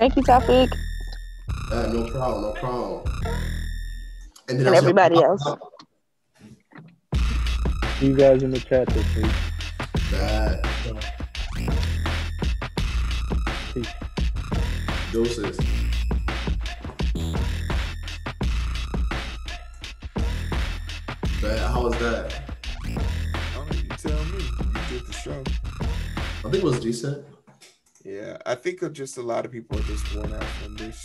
Thank you, Tafik, No problem, no problem. And then and also, everybody else. See you guys in the chat this week. that Peace. doses. How was that? Oh, you tell me. You did the show. I think it was decent. Yeah, I think just a lot of people are just worn out from the week.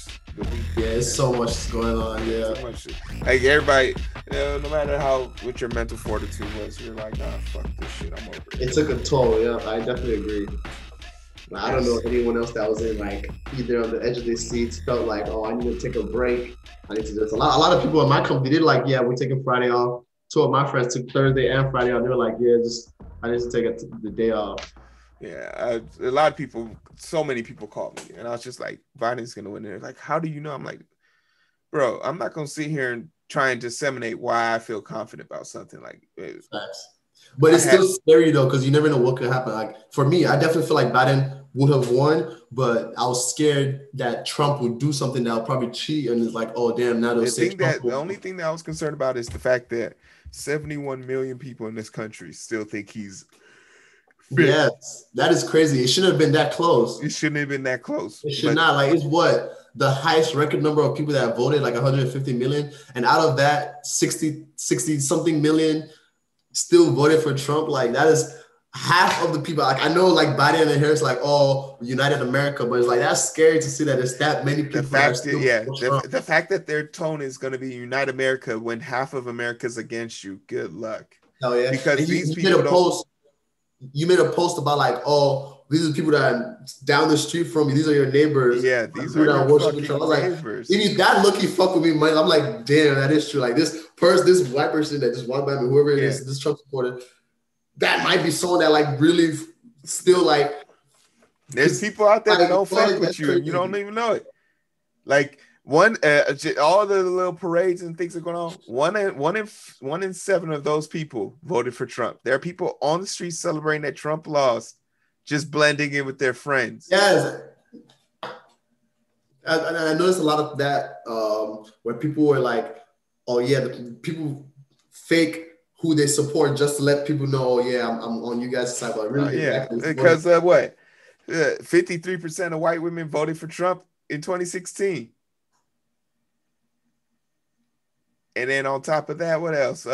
Yeah, it's so much going on. Yeah, Too much. Like everybody, no matter what your mental fortitude was, you're like, nah, fuck this shit. I'm over it. it took a toll. Yeah, I definitely agree. I don't know anyone else that was in like either on the edge of their seats felt like, oh, I need to take a break. I need to just a lot of people in my company did like, yeah, we're taking Friday off. Two of my friends took Thursday and Friday off. They were like, yeah, just I need to take the day off. Yeah, a lot of people, so many people called me, and I was just like, Biden's gonna win. They're like, how do you know? I'm like, bro, I'm not gonna sit here and try and disseminate why I feel confident about something. Like, facts. But it's still scary though, because you never know what could happen. Like for me, I definitely feel like Biden would have won, but I was scared that Trump would do something that would probably cheat, and it's like, oh damn, now they'll say Trump. The only thing that I was concerned about is the fact that 71 million people in this country still think he's fit. Yes, that is crazy. It shouldn't have been that close. It shouldn't have been that close. It should not. Like, it's what? The highest record number of people that voted, like 150 million. And out of that, 60 something million still voted for Trump. Like, that is half of the people. Like, I know, like, Biden and Harris, like, oh, United America. But it's like, that's scary to see that it's that many people. The fact that their tone is going to be Unite America when half of America's against you. Good luck. Oh, yeah. Because these people you made a post about like, oh, these are people that are down the street from you. These are your neighbors. Yeah, these are your fucking neighbors. Like, that lucky fuck with me, man. I'm like, damn, that is true. Like this white person that just walked by me, whoever it is, this Trump supporter, that might be someone that like really still like. There's people out there that don't fuck with you. You don't even know it. Like all the little parades and things are going on. One in 7 of those people voted for Trump. There are people on the street celebrating that Trump lost, just blending in with their friends. Yes, I noticed a lot of that where people were like, "Oh yeah," people fake who they support just to let people know, "Oh yeah, I'm on you guys' side." But really, because 53% of white women voted for Trump in 2016. And then on top of that, what else?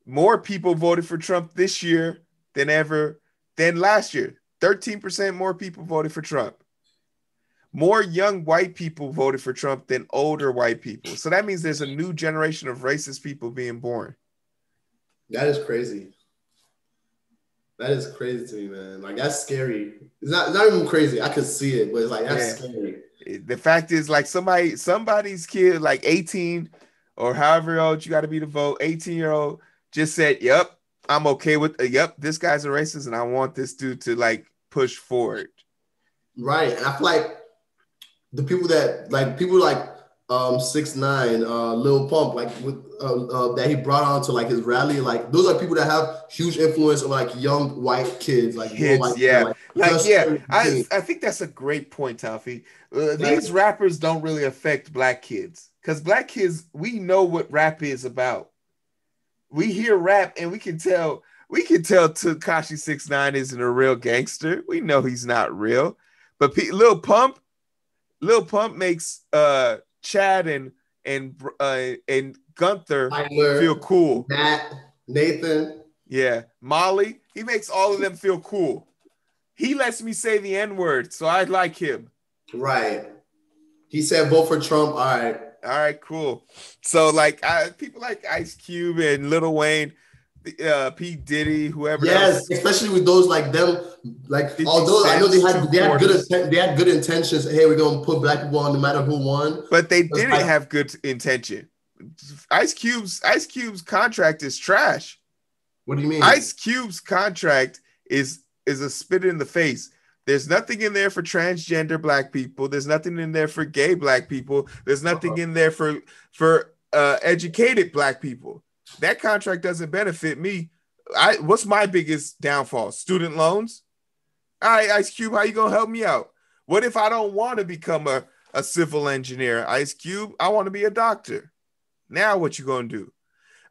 More people voted for Trump this year than last year. 13% more people voted for Trump. More young white people voted for Trump than older white people. So that means there's a new generation of racist people being born. That is crazy. That is crazy to me, man. Like, that's scary. It's not even crazy. I could see it, but it's like, that's scary. The fact is, like, somebody's kid, like 18 or however old you got to be to vote, 18-year-old just said, yep, I'm okay with, this guy's a racist and I want this dude to, like, push forward. Right. And I feel like the people that, like, 6ix9ine, Lil Pump, like, with that he brought on to, like, his rally, like, those are people that have huge influence on, like, young white kids. Like, I think that's a great point, Tafi. These rappers don't really affect black kids. Because black kids, we know what rap is about. We hear rap and we can tell Tekashi 6ix9ine isn't a real gangster. We know he's not real. But Lil Pump makes Chad and Gunther Tyler, feel cool. Matt, Nathan. Yeah. Molly, he makes all of them feel cool. He lets me say the N-word, so I like him. Right. He said vote for Trump. All right, cool. So like people like Ice Cube and Lil Wayne, P. Diddy, whoever. Yes, especially with those like them, like although I know they had good intentions. Hey, we're gonna put black people on no matter who won. But they didn't have good intention. Ice Cube's contract is trash. What do you mean? Ice Cube's contract is a spit in the face. There's nothing in there for transgender black people. There's nothing in there for gay black people. There's nothing in there for educated black people. That contract doesn't benefit me. What's my biggest downfall? Student loans? All right, Ice Cube, how you gonna help me out? What if I don't want to become a civil engineer? Ice Cube, I want to be a doctor. Now what you gonna do?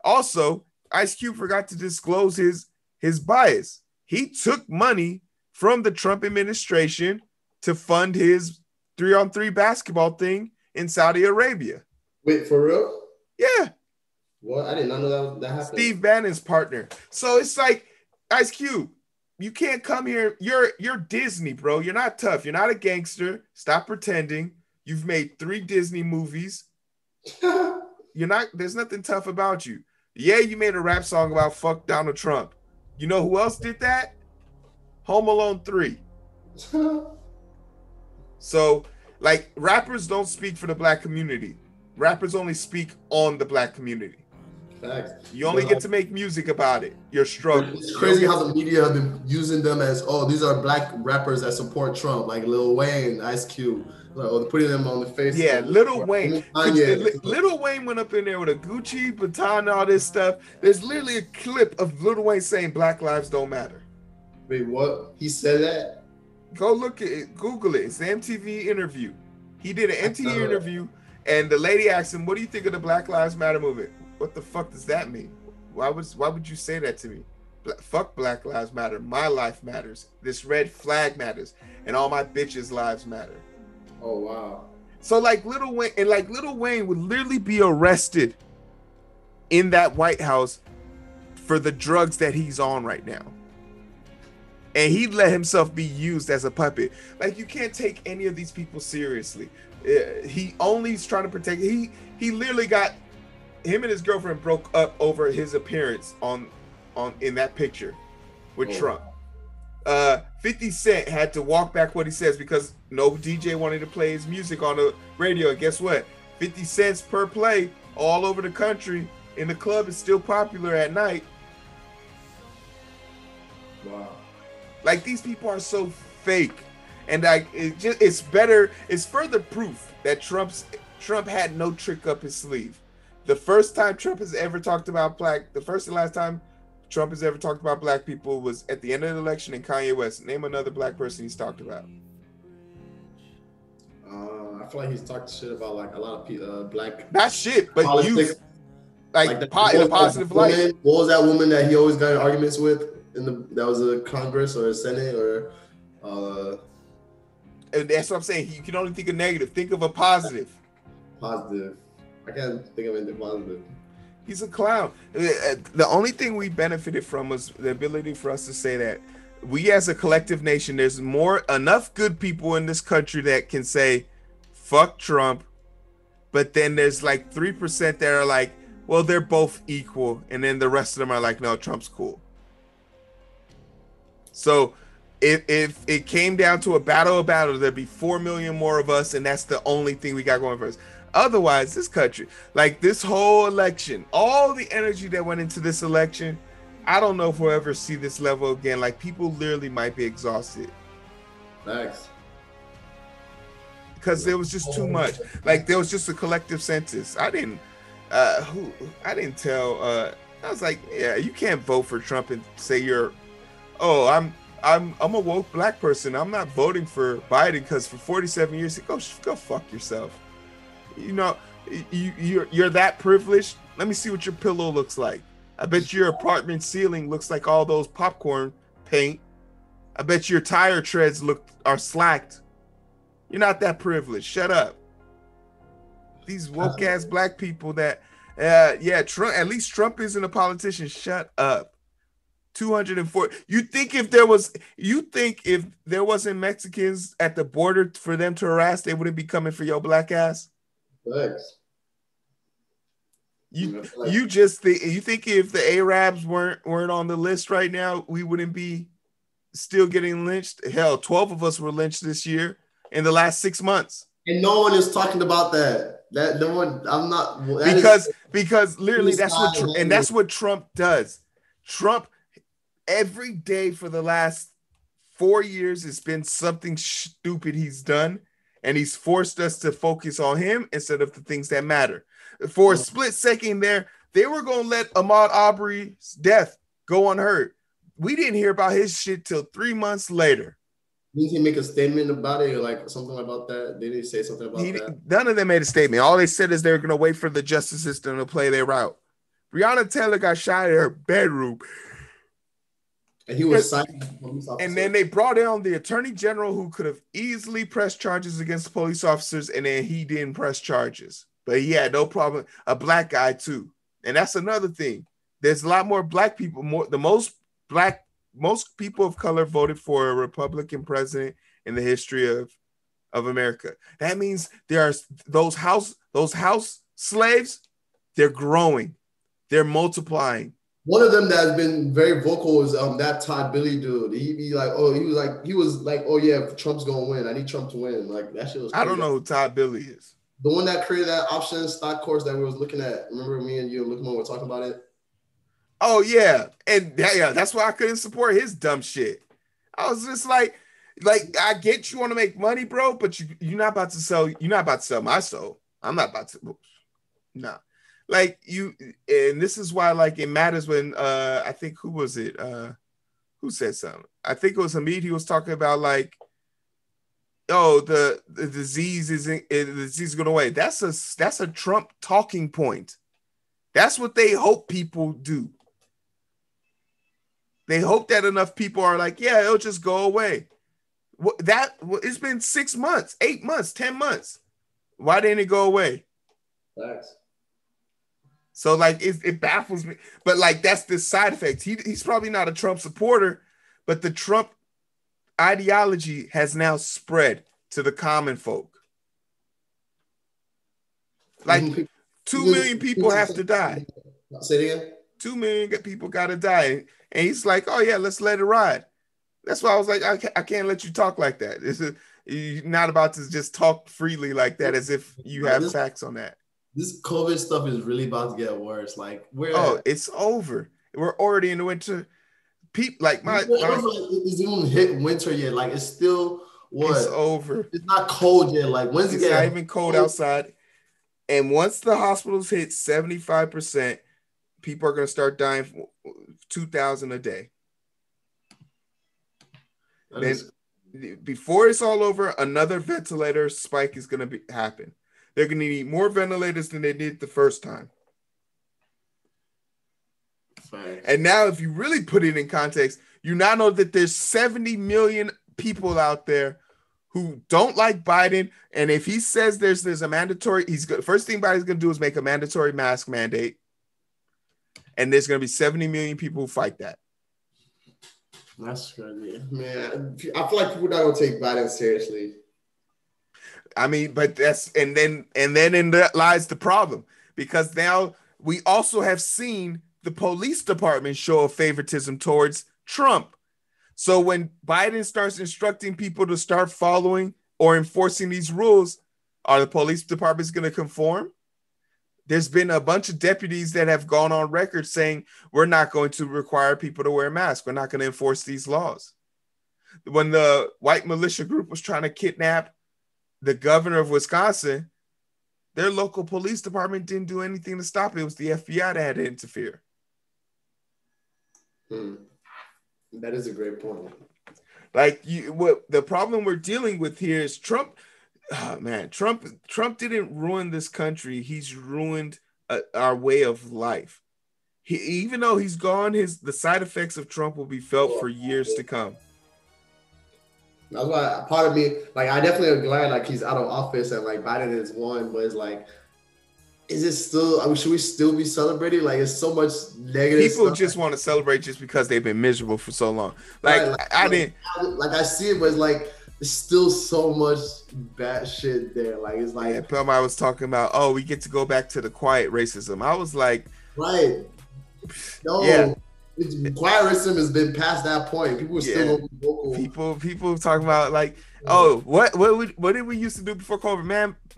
Also, Ice Cube forgot to disclose his bias. He took money from the Trump administration to fund his 3-on-3 basketball thing in Saudi Arabia. Wait, for real? Yeah. What? I did not know that happened. Steve Bannon's partner. So it's like, Ice Cube, you can't come here. You're Disney, bro. You're not tough. You're not a gangster. Stop pretending. You've made 3 Disney movies. There's nothing tough about you. Yeah, you made a rap song about fuck Donald Trump. You know who else did that? Home Alone 3. So, like, rappers don't speak for the black community. Rappers only speak on the black community. Facts. You only get to make music about it. Your struggle. It's crazy how the media have been using them as, oh, these are black rappers that support Trump, like Lil Wayne, Ice Cube, or putting them on the face. Yeah, Lil Wayne. Lil Wayne went up in there with a Gucci baton and all this stuff. There's literally a clip of Lil Wayne saying Black Lives Don't Matter. Wait, what? He said that? Go look at it. Google it. It's the MTV interview. He did an MTV interview, and the lady asked him, what do you think of the Black Lives Matter movement? What the fuck does that mean? Why would you say that to me? Fuck Black Lives Matter. My life matters. This red flag matters. And all my bitches' lives matter. Oh, wow. So like Lil Wayne would literally be arrested in that White House for the drugs that he's on right now. And he'd let himself be used as a puppet. Like, you can't take any of these people seriously. He only is trying to protect. He literally got, him and his girlfriend broke up over his appearance on in that picture with Trump. 50 Cent had to walk back what he says because no DJ wanted to play his music on the radio. And guess what? 50 cents per play all over the country in the club is still popular at night. Wow. Like, these people are so fake. And like, it's further proof that Trump had no trick up his sleeve. The first and last time Trump has ever talked about black people was at the end of the election in Kanye West. Name another black person he's talked about. I feel like he's talked shit about like a lot of black. Not shit, but politics. youth. Like in a positive light. What was that woman that he always got in arguments with that was a Congress or a Senate or? And that's what I'm saying. You can only think of negative. Think of a positive. Positive. I can't think of anything positive. He's a clown. The only thing we benefited from was the ability for us to say that we as a collective nation, there's enough good people in this country that can say, fuck Trump. But then there's like 3% that are like, well, they're both equal. And then the rest of them are like, no, Trump's cool. So if it came down to a battle, there'd be 4 million more of us. And that's the only thing we got going for us. Otherwise, this country, like this whole election, all the energy that went into this election, I don't know if we'll ever see this level again. Like, people literally might be exhausted. Thanks. Because there was just too much. Like, there was just a collective census. I didn't tell. I was like, yeah, you can't vote for Trump and say I'm a woke black person. I'm not voting for Biden because for 47 years, go fuck yourself. You know, you're that privileged. Let me see what your pillow looks like. I bet your apartment ceiling looks like all those popcorn paint. I bet your tire treads are slacked. You're not that privileged. Shut up. These woke ass black people that, Trump. At least Trump isn't a politician. Shut up. 204. You think if there wasn't Mexicans at the border for them to harass, they wouldn't be coming for your black ass? Thanks. You think if the Arabs weren't on the list right now, we wouldn't be still getting lynched? Hell, 12 of us were lynched this year in the last 6 months. And no one is talking about that. That no one. I'm not. Because literally that's what Trump does. Trump every day for the last 4 years has been something stupid he's done. And he's forced us to focus on him instead of the things that matter. For a split second there, they were going to let Ahmaud Arbery's death go unheard. We didn't hear about his shit till 3 months later. Didn't he make a statement about it or like something about that? Did he say something about that? None of them made a statement. All they said is they're going to wait for the justice system to play their route. Breonna Taylor got shot in her bedroom. And he was citing police officer. And then they brought in the attorney general who could have easily pressed charges against police officers, and then he didn't press charges. But he had no problem. A black guy too. And that's another thing. There's a lot more black people. Most people of color voted for a Republican president in the history of America. That means there are those house slaves, they're growing, they're multiplying. One of them that's been very vocal is that Todd Billy dude. He was like, oh yeah, Trump's gonna win. I need Trump to win. Like that shit was crazy. I don't know who Todd Billy is. The one that created that option stock course that we was looking at. Remember me and you and Luke were talking about it? Oh yeah. And yeah, that's why I couldn't support his dumb shit. I was just like I get you want to make money, bro, but you're not about to sell my soul. I'm not about to. Nah. Like you, and this is why like it matters when I think who was it? Who said something? I think it was Hamid. He was talking about like, oh, the disease is going away. That's a Trump talking point. That's what they hope people do. They hope that enough people are like, yeah, it'll just go away. It's been 6 months, 8 months, 10 months. Why didn't it go away? Thanks. So like it baffles me, but like that's the side effect. He's probably not a Trump supporter, but the Trump ideology has now spread to the common folk. Like 2 million people have to die. Say it again. 2 million people got to die, and he's like, "Oh yeah, let's let it ride." That's why I was like, "I can't let you talk like that. You're not about to just talk freely like that, as if you have facts on that." This COVID stuff is really about to get worse. Like it's over. We're already in the winter. People like it's even hit winter yet. Like it's still what? It's over. It's not cold yet. Like when's it? It's not even cold outside. And once the hospitals hit 75%, people are going to start dying 2,000 a day. Before it's all over, another ventilator spike is going to happen. They're going to need more ventilators than they did the first time. Thanks. And now, if you really put it in context, you now know that there's 70 million people out there who don't like Biden. And if he says there's a mandatory, first thing Biden's going to do is make a mandatory mask mandate. And there's going to be 70 million people who fight that. That's crazy. Man, I feel like people not going to take Biden seriously. I mean, but and then in that lies the problem, because now we also have seen the police department show a favoritism towards Trump. So when Biden starts instructing people to start following or enforcing these rules, are the police departments going to conform? There's been a bunch of deputies that have gone on record saying we're not going to require people to wear masks. We're not going to enforce these laws. When the white militia group was trying to kidnap the governor of Wisconsin, their local police department didn't do anything to stop it. It was the FBI that had to interfere. That is a great point. Like what the problem we're dealing with here is Trump. Oh, man, Trump didn't ruin this country. He's ruined our way of life. Even though he's gone, the side effects of Trump will be felt for years to come. That's why part of me, like, I definitely am glad like he's out of office and like Biden has won, but it's like, is it still? I mean, should we still be celebrating? Like, it's so much negative. People stuff. just want to celebrate just because they've been miserable for so long. I see it, but it's like there's still so much bad shit there. Like it's like I was talking about. Oh, we get to go back to the quiet racism. I was like, right? No, yeah. Quiet racism has been past that point. People are still vocal. People talking about like, oh, what did we used to do before COVID?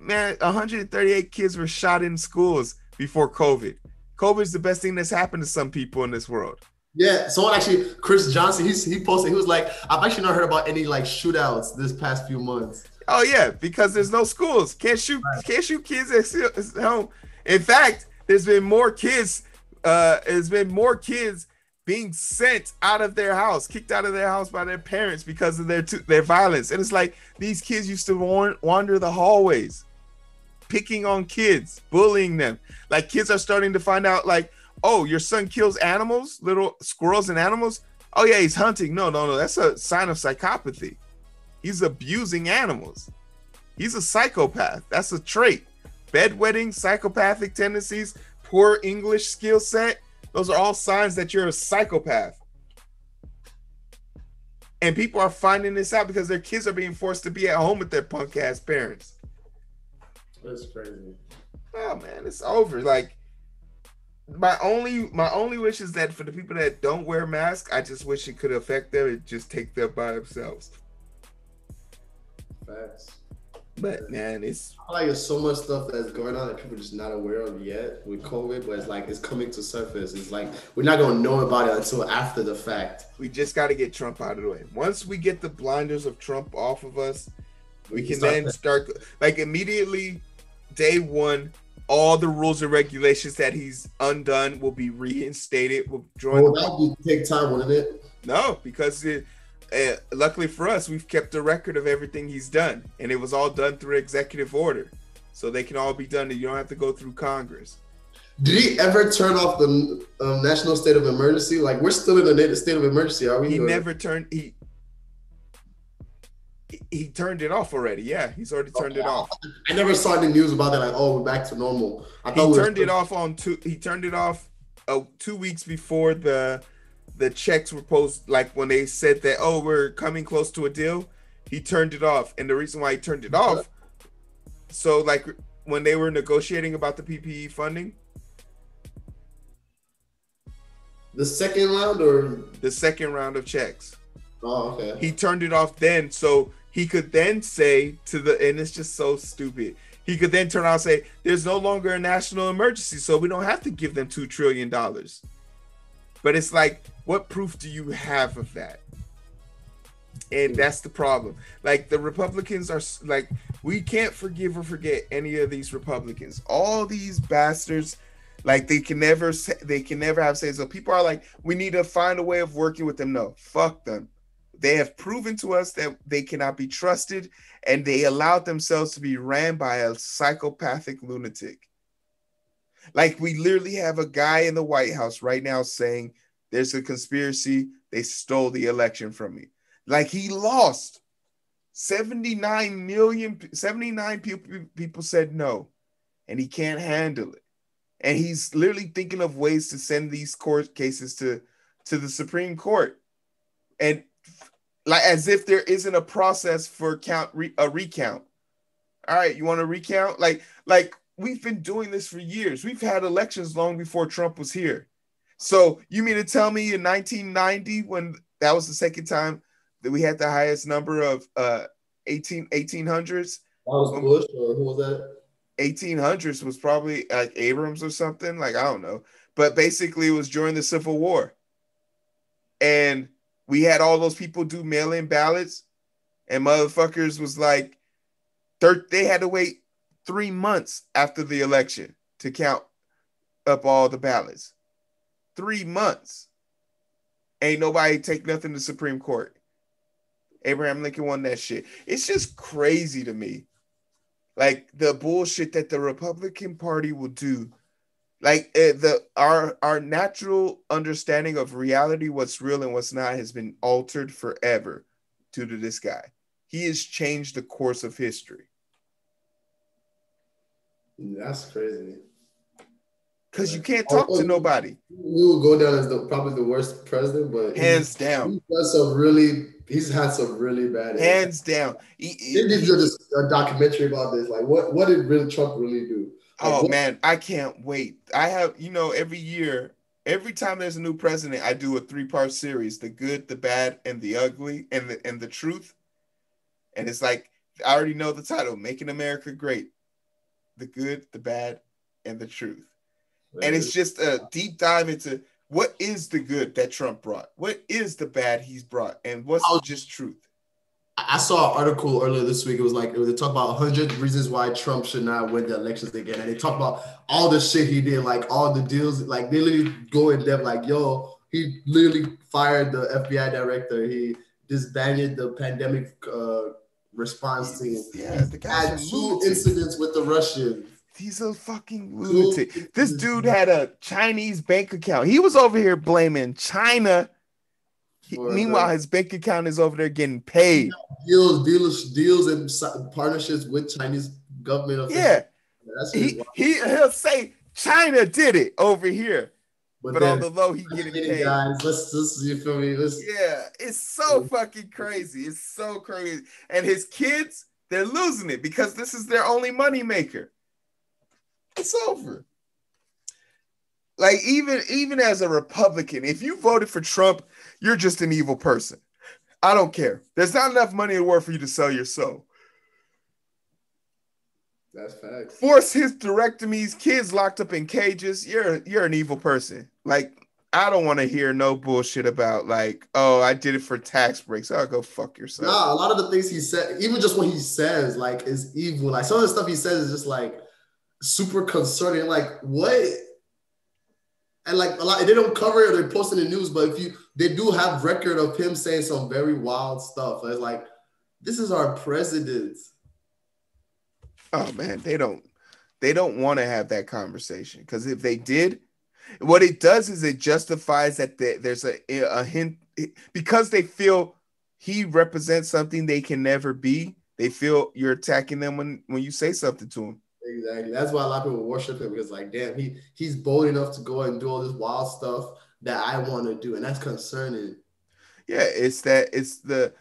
Man, 138 kids were shot in schools before COVID. COVID is the best thing that's happened to some people in this world. Yeah, someone actually, Chris Johnson, he posted, he was like, I've actually not heard about any like shootouts this past few months. Oh yeah, because there's no schools. Can't shoot kids at home. In fact, there's been more kids being sent out of their house, kicked out of their house by their parents because of their violence. And it's like these kids used to wander the hallways, picking on kids, bullying them. Like kids are starting to find out, like, oh, your son kills animals, little squirrels and animals. Oh yeah, he's hunting. No, that's a sign of psychopathy. He's abusing animals. He's a psychopath. That's a trait. Bedwetting, psychopathic tendencies, poor English skill set. Those are all signs that you're a psychopath. And people are finding this out because their kids are being forced to be at home with their punk ass parents. That's crazy. Oh man, it's over. Like my only wish is that for the people that don't wear masks, I just wish it could affect them and just take them by themselves. Facts. But man, I feel like there's so much stuff that's going on that people are just not aware of yet with COVID, but it's like it's coming to surface. It's like we're not gonna know about it until after the fact. We just got to get Trump out of the way. Once we get the blinders of Trump off of us, we can then start like immediately day one. All the rules and regulations that he's undone will be reinstated. We'll join. Well, that would take time, wouldn't it? No, because luckily for us, we've kept a record of everything he's done, and it was all done through executive order, so they can all be done. You don't have to go through Congress. Did he ever turn off the national state of emergency? Like we're still in a state of emergency, are we? He never turned. He turned it off already. Yeah, he's already turned it off. I never saw any news about that. Like, oh, we're back to normal. I thought he turned it off on two. He turned it off 2 weeks before the checks were posted. Like when they said that, oh, we're coming close to a deal. He turned it off, and the reason why he turned it off, so like when they were negotiating about the PPE funding, the second round or the second round of checks. Oh, okay. He turned it off then, so he could then say and it's just so stupid. He could then turn around and say, there's no longer a national emergency, so we don't have to give them $2 trillion. But it's like, what proof do you have of that? And that's the problem. Like the Republicans are like, we can't forgive or forget any of these Republicans. All these bastards, like they can never have say so. People are like, we need to find a way of working with them. No, fuck them. They have proven to us that they cannot be trusted, and they allowed themselves to be ran by a psychopathic lunatic. Like we literally have a guy in the White House right now saying there's a conspiracy. They stole the election from me. Like he lost. 79 people said no, and he can't handle it. And he's literally thinking of ways to send these court cases to the Supreme Court. And like as if there isn't a process for a recount. All right, you want to recount? Like we've been doing this for years. We've had elections long before Trump was here. So you mean to tell me in 1990, when that was the second time that we had the highest number of 1800s? That was Bush, or who was that? 1800s was probably like Abrams or something. Like, I don't know. But basically it was during the Civil War. And we had all those people do mail-in ballots, and motherfuckers was like, they had to wait 3 months after the election to count up all the ballots. 3 months. Ain't nobody take nothing to Supreme Court. Abraham Lincoln won that shit. It's just crazy to me. Like the bullshit that the Republican Party will do. Like our natural understanding of reality, what's real and what's not, has been altered forever due to this guy. He has changed the course of history. That's crazy. Because you can't talk to nobody. He will go down as probably the worst president, but hands down. He's had some really bad. Hands down. They did a documentary about this. Like, what did Trump really do? Like, man, I can't wait. I have, every year, every time there's a new president, I do a 3-part series: the good, the bad, and the ugly, and the truth. And it's like, I already know the title: Making America Great. The good, the bad, and the truth. And it's just a deep dive into what is the good that Trump brought, what is the bad he's brought, and what's just truth. I saw an article earlier this week. It was they talk about 100 reasons why Trump should not win the elections again, and they talk about all the shit he did, like all the deals. Like they literally go in depth, like, yo, He literally fired the FBI director. He disbanded the pandemic response team. Yeah, the guy's a Had two lunatic. incidents with the Russians. He's a fucking lunatic. This dude had a Chinese bank account. He was over here blaming China. Meanwhile, his bank account is over there getting paid. Deals and partnerships with Chinese government officials. Yeah, he'll say China did it over here, but on the low he getting paid. Guys, let's you feel me? Yeah, it's so fucking crazy. It's so crazy, and his kids, they're losing it because this is their only money maker. It's over. Like even as a Republican, if you voted for Trump, you're just an evil person. I don't care. There's not enough money in the world for you to sell your soul. That's facts. Force hysterectomies, kids locked up in cages. You're an evil person. Like, I don't want to hear no bullshit about like, oh, I did it for tax breaks. I'll go fuck yourself. Nah, a lot of the things he said, even just what he says, like, is evil. Like some of the stuff he says is just like super concerning. Like, what? And like a lot, they don't cover it or they post in the news, but they do have record of him saying some very wild stuff. It's like, this is our president. Oh man, they don't want to have that conversation because if they did, what it does is it justifies that there's a hint because they feel he represents something they can never be. They feel you're attacking them when you say something to them. Exactly. That's why a lot of people worship him because, like, damn, he's bold enough to go and do all this wild stuff that I want to do, and that's concerning. Yeah, it's the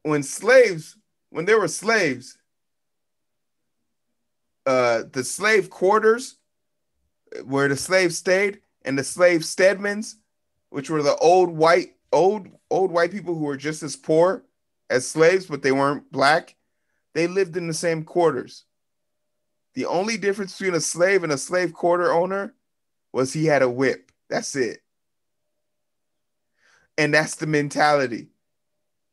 when there were slaves, the slave quarters where the slaves stayed and the slave stedmans, which were the old white people who were just as poor as slaves, but they weren't black. They lived in the same quarters. The only difference between a slave and a slave quarter owner was he had a whip. That's it. And that's the mentality.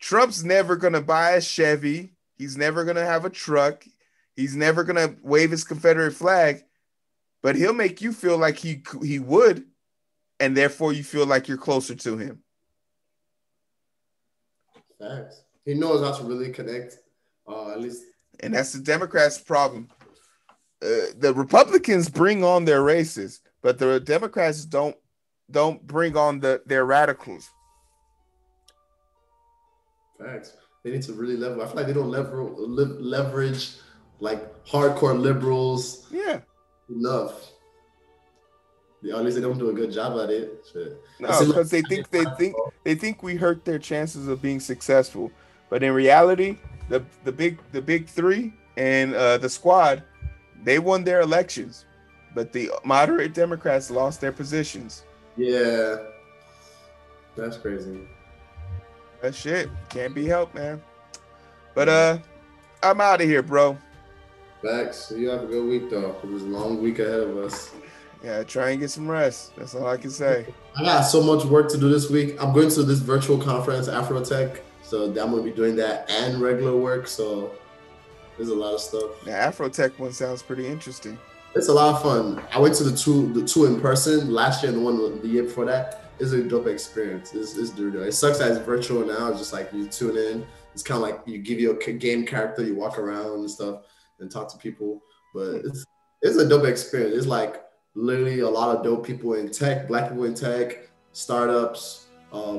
Trump's never going to buy a Chevy. He's never going to have a truck. He's never going to wave his Confederate flag, but he'll make you feel like he would, and therefore you feel like you're closer to him. Facts. He knows how to really connect, at least. And that's the Democrats' problem. The Republicans bring on their racists, but the Democrats don't bring on their radicals. Facts. They need to really level. I feel like they don't leverage like hardcore liberals. Yeah. Enough. At least they don't do a good job at it. Shit. No, because they think we hurt their chances of being successful, but in reality, the big three and the squad, they won their elections, but the moderate Democrats lost their positions. Yeah, that's crazy. That shit can't be helped, man. But I'm out of here, bro. Facts. You have a good week, though. It was a long week ahead of us. Yeah, try and get some rest. That's all I can say. I got so much work to do this week. I'm going to this virtual conference, Afrotech. So I'm going to be doing that and regular work. So there's a lot of stuff. The Afrotech one sounds pretty interesting. It's a lot of fun. I went to the two in person last year and the one the year before that. It's a dope experience. It's dope. It sucks that it's virtual now. It's just like you tune in. It's kind of like you give you a game character, you walk around and stuff and talk to people. But it's a dope experience. It's like literally a lot of dope people in tech, Black people in tech, startups,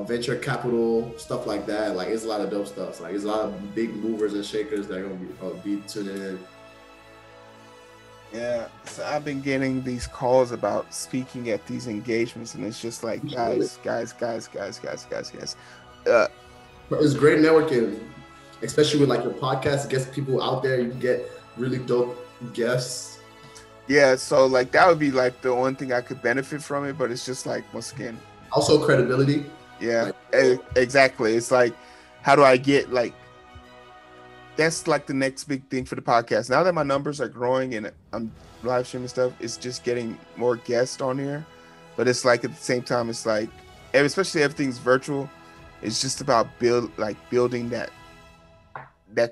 venture capital, stuff like that. Like it's a lot of dope stuff. Like it's a lot of big movers and shakers that are gonna be tuning in. Yeah, so I've been getting these calls about speaking at these engagements, and it's just like, guys. It's great networking, especially with like your podcast. It gets people out there. You can get really dope guests. Yeah, so like that would be like the one thing I could benefit from it, but it's just like once again, also credibility. Yeah, exactly. It's like, how do I get like? That's like the next big thing for the podcast. Now that my numbers are growing and I'm live streaming stuff, it's just getting more guests on here. But it's like at the same time, it's like, especially everything's virtual. It's just about building that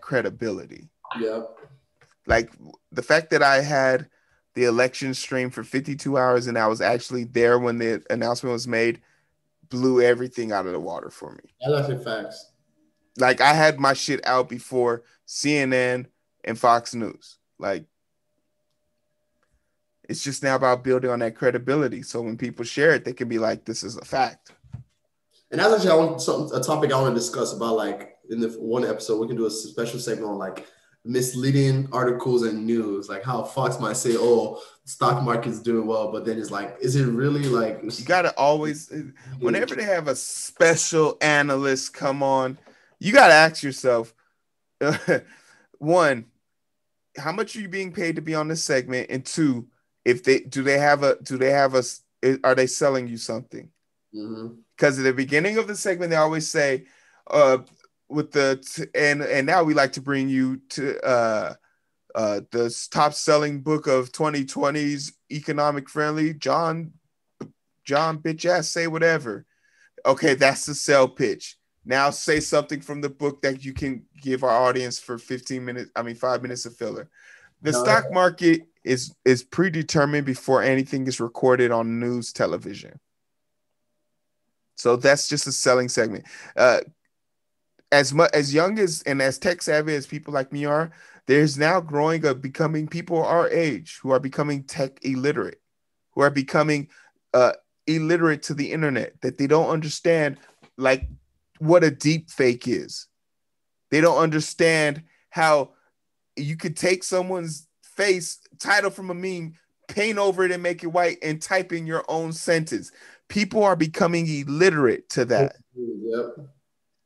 credibility. Yeah. Like the fact that I had the election stream for 52 hours, and I was actually there when the announcement was made, blew everything out of the water for me. That's actually facts. Like I had my shit out before CNN and Fox News. Like it's just now about building on that credibility. So when people share it, they can be like, "This is a fact." And that's actually a topic I want to discuss about. Like in the one episode, we can do a special segment on like misleading articles and news, like how Fox might say, "Oh, the stock market's doing well," but then it's like, is it really like? You gotta always, whenever they have a special analyst come on, you gotta ask yourself, one, how much are you being paid to be on this segment, and two, if they are they selling you something? Because at the beginning of the segment, they always say, and now we like to bring you to the top selling book of 2020's economic friendly John bitch ass say whatever. Okay, that's the sell pitch. Now say something from the book that you can give our audience for 5 minutes of filler. The stock market is predetermined before anything is recorded on news television. So that's just a selling segment. As young as and as tech savvy as people like me are, there's now becoming people our age who are becoming tech illiterate, who are becoming illiterate to the internet, that they don't understand like what a deep fake is. They don't understand how you could take someone's face title from a meme, paint over it and make it white and type in your own sentence. People are becoming illiterate to that. Yep.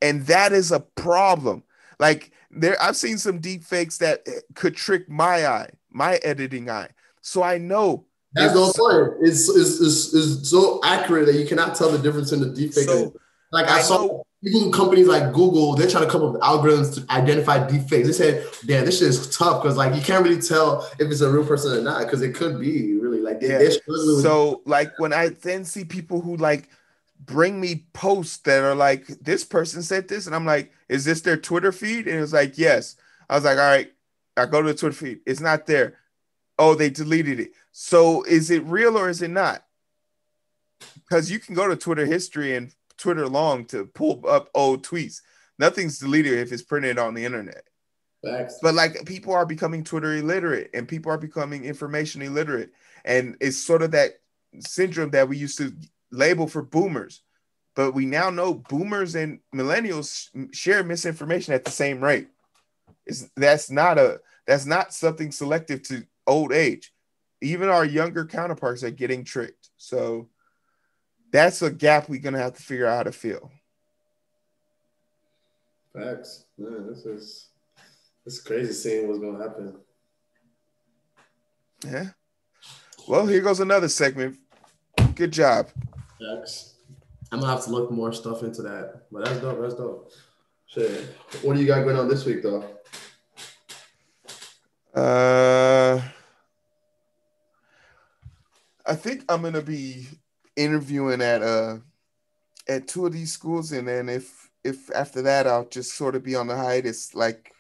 And that is a problem. Like I've seen some deep fakes that could trick my editing eye. So I know that's the point. It's so accurate that you cannot tell the difference in the deep fake. So like I saw even companies like Google, they're trying to come up with algorithms to identify deep fakes. They said, damn, this shit is tough because like you can't really tell if it's a real person or not, because it could be really like they're struggling with. So like when I then see people who like bring me posts that are like, this person said this, and I'm like, is this their Twitter feed? And it was like, yes. I was like, all right, I go to the Twitter feed. It's not there. Oh, they deleted it. So is it real or is it not? Because you can go to Twitter history and Twitter long to pull up old tweets. Nothing's deleted if it's printed on the internet. Facts. But like people are becoming Twitter illiterate and people are becoming information illiterate. And it's sort of that syndrome that we used to label for boomers. But we now know boomers and millennials share misinformation at the same rate. That's not something selective to old age. Even our younger counterparts are getting tricked. So that's a gap we're going to have to figure out how to fill. Facts. Man, it's crazy seeing what's going to happen. Yeah. Well, here goes another segment. Good job. Facts. I'm going to have to look more stuff into that. But that's dope. Shit. What do you got going on this week, though? I think I'm going to be interviewing at two of these schools, and then if after that I'll just sort of be on the hiatus. Like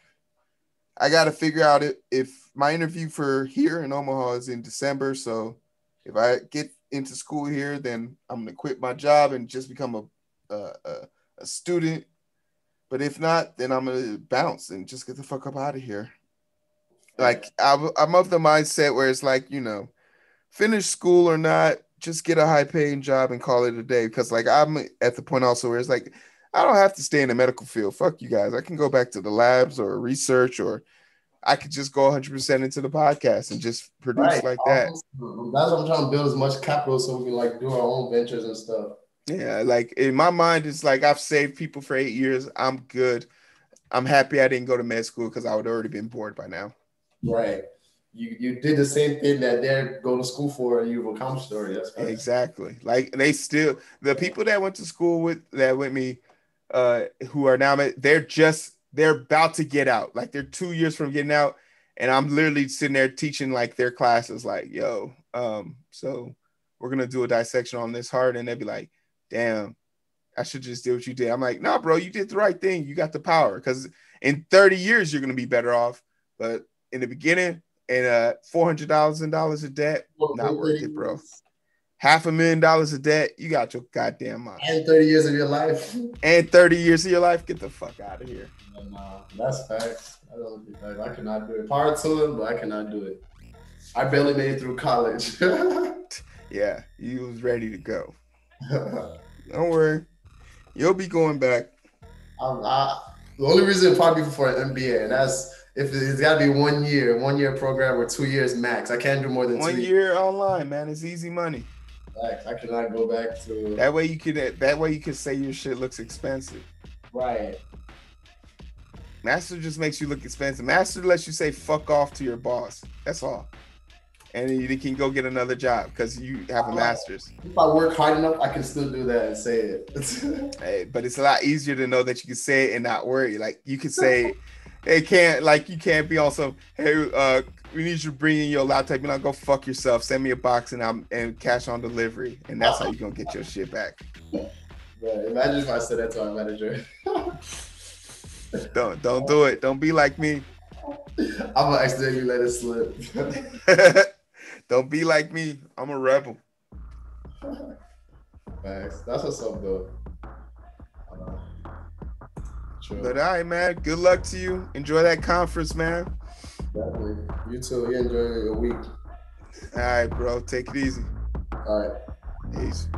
I got to figure out if my interview for here in Omaha is in December, so if I get into school here, then I'm gonna quit my job and just become a student. But if not, then I'm gonna bounce and just get the fuck up out of here. Like I'm of the mindset where it's like, finish school or not, just get a high paying job and call it a day. Because like I'm at the point also where it's like, I don't have to stay in the medical field. Fuck you guys. I can go back to the labs or research, or I could just go 100% into the podcast and just produce like that. That's what I'm trying to build, as much capital so we can like do our own ventures and stuff. Yeah, like in my mind, it's like I've saved people for 8 years. I'm good. I'm happy I didn't go to med school because I would have already been bored by now. Right. You did the same thing that they're going to school for, and you've accomplished already. That's right. Exactly. Like the people that went to school with me, who are now, they're about to get out. Like they're 2 years from getting out, and I'm literally sitting there teaching like their classes. Like, yo, so we're gonna do a dissection on this heart, and they'd be like, damn, I should just do what you did. I'm like, nah, bro, you did the right thing. You got the power, because in 30 years you're gonna be better off, but in the beginning, and $400,000 of debt, not worth it, bro. $500,000 of debt, you got your goddamn mind. And 30 years of your life. And 30 years of your life, get the fuck out of here. Nah, that's facts. I cannot do it. Power to him, but I cannot do it. I barely made it through college. Yeah, you was ready to go. Don't worry, you'll be going back. The only reason probably for an MBA, and that's if it's got to be 1 year program or 2 years max. I can't do more than 1 year online, man. It's easy money. I cannot go back to that way. You could say your shit looks expensive. Right. Master just makes you look expensive. Master lets you say fuck off to your boss. That's all. And you can go get another job because you have a master's. If I work hard enough, I can still do that and say it. Hey, but it's a lot easier to know that you can say it and not worry. Like you can say, you can't be on some, hey, we need you to bring in your laptop. You know, go fuck yourself. Send me a box and cash on delivery, and that's how you gonna get your shit back. Yeah, imagine if I said that to our manager. Don't do it. Don't be like me. I'm gonna accidentally let it slip. Don't be like me. I'm a rebel. Thanks. That's what's up, though. But all right, man. Good luck to you. Enjoy that conference, man. Definitely. You too. You enjoy your week. All right, bro. Take it easy. All right. Peace.